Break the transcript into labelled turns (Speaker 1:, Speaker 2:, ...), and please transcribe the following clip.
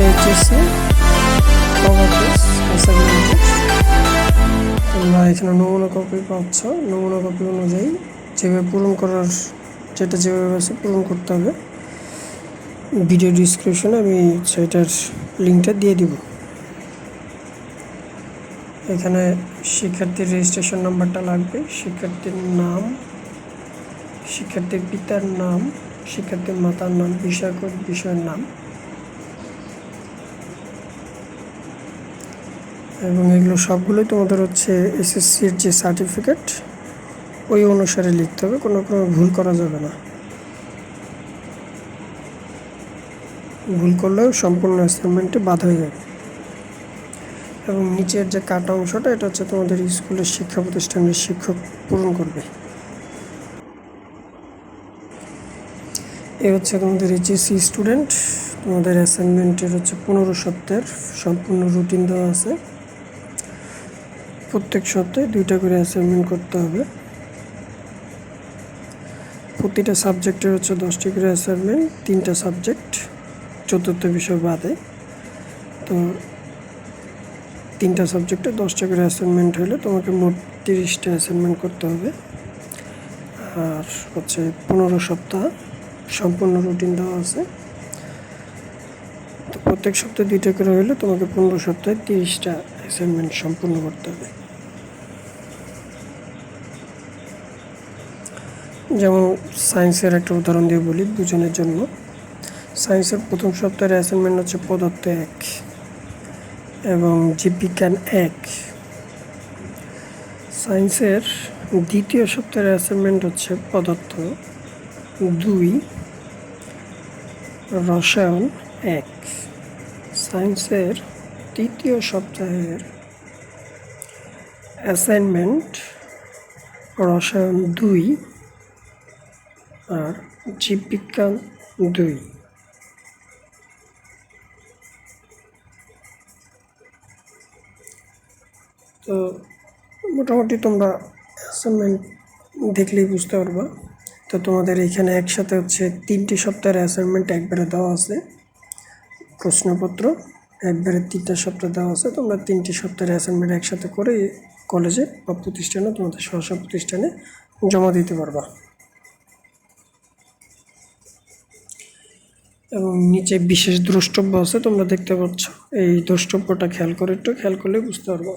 Speaker 1: HSC office অ্যাসাইনমেন্টের তোমরা এখানে নমুনা কপি পাচ্ছ। নমুনা কপি অনুযায়ী যেভাবে পূরণ করার যেভাবে আছে পূরণ করতে হবে। ভিডিও ডিসক্রিপশনে আমি সেটার লিঙ্কটা দিয়ে দিব। এখানে শিক্ষার্থীর রেজিস্ট্রেশন নাম্বারটা লাগবে, শিক্ষার্থীর নাম, শিক্ষার্থীর পিতার নাম, শিক্ষার্থীর মাতার নাম, বিষয়ের নাম এবং এগুলো সবগুলোই তোমাদের হচ্ছে এসএসসির যে সার্টিফিকেট ওই অনুসারে লিখতে হবে, কোনো ভুল করা যাবে না। ভুল করলেও সম্পূর্ণ অ্যাসাইনমেন্টে বাদ হয়ে যাবে। এবং নিচের যে কাটা অংশটা এটা হচ্ছে তোমাদের স্কুলের শিক্ষা প্রতিষ্ঠানের শিক্ষক পূরণ করবে। এ হচ্ছে তোমাদের এইচএসসি স্টুডেন্ট। তোমাদের অ্যাসাইনমেন্টের হচ্ছে 15 সপ্তাহের সম্পূর্ণ রুটিন দেওয়া আছে। প্রত্যেক সপ্তাহে 2টা করে অ্যাসাইনমেন্ট করতে হবে। প্রতিটা সাবজেক্টের হচ্ছে 10টি করে অ্যাসাইনমেন্ট, 3টা সাবজেক্ট চতুর্থ বিষয় বাদে। তো 3টা সাবজেক্টে 10টা করে অ্যাসাইনমেন্ট হলে তোমাকে মোট 30টা অ্যাসাইনমেন্ট করতে হবে। আর হচ্ছে 15 সপ্তাহ সম্পূর্ণ রুটিন দেওয়া আছে। তো প্রত্যেক সপ্তাহে 2টা করে হলে তোমাকে 15 সপ্তাহে 30টা অ্যাসাইনমেন্ট সম্পূর্ণ করতে হবে। যেমন সায়েন্সের একটা উদাহরণ দিয়ে বলি দুজনের জন্য। সায়েন্সের প্রথম সপ্তাহের অ্যাসাইনমেন্ট হচ্ছে পদার্থ 1 এবং জীববিজ্ঞান 1। সায়েন্সের দ্বিতীয় সপ্তাহের অ্যাসাইনমেন্ট হচ্ছে পদার্থ 2, রসায়ন 1। সায়েন্সের তৃতীয় সপ্তাহের অ্যাসাইনমেন্ট রসায়ন 2 আর জীববিজ্ঞান 2। তো মোটামুটি তোমরা অ্যাসাইনমেন্ট দেখলেই বুঝতে পারবা। তো তোমাদের এখানে একসাথে হচ্ছে 3টি সপ্তাহের অ্যাসাইনমেন্ট একবারে দেওয়া আছে, প্রশ্নপত্র একবারে 3টা সপ্তাহ দেওয়া আছে। তোমরা 3টি সপ্তাহের অ্যাসাইনমেন্ট একসাথে করে কলেজে বা প্রতিষ্ঠানে তোমাদের স্ব প্রতিষ্ঠানে জমা দিতে পারবা। এবং নিচে বিশেষ দ্রষ্টব্য আছে তোমরা দেখতে পাচ্ছ, এই দ্রষ্টব্যটা খেয়াল করলে বুঝতে পারবো।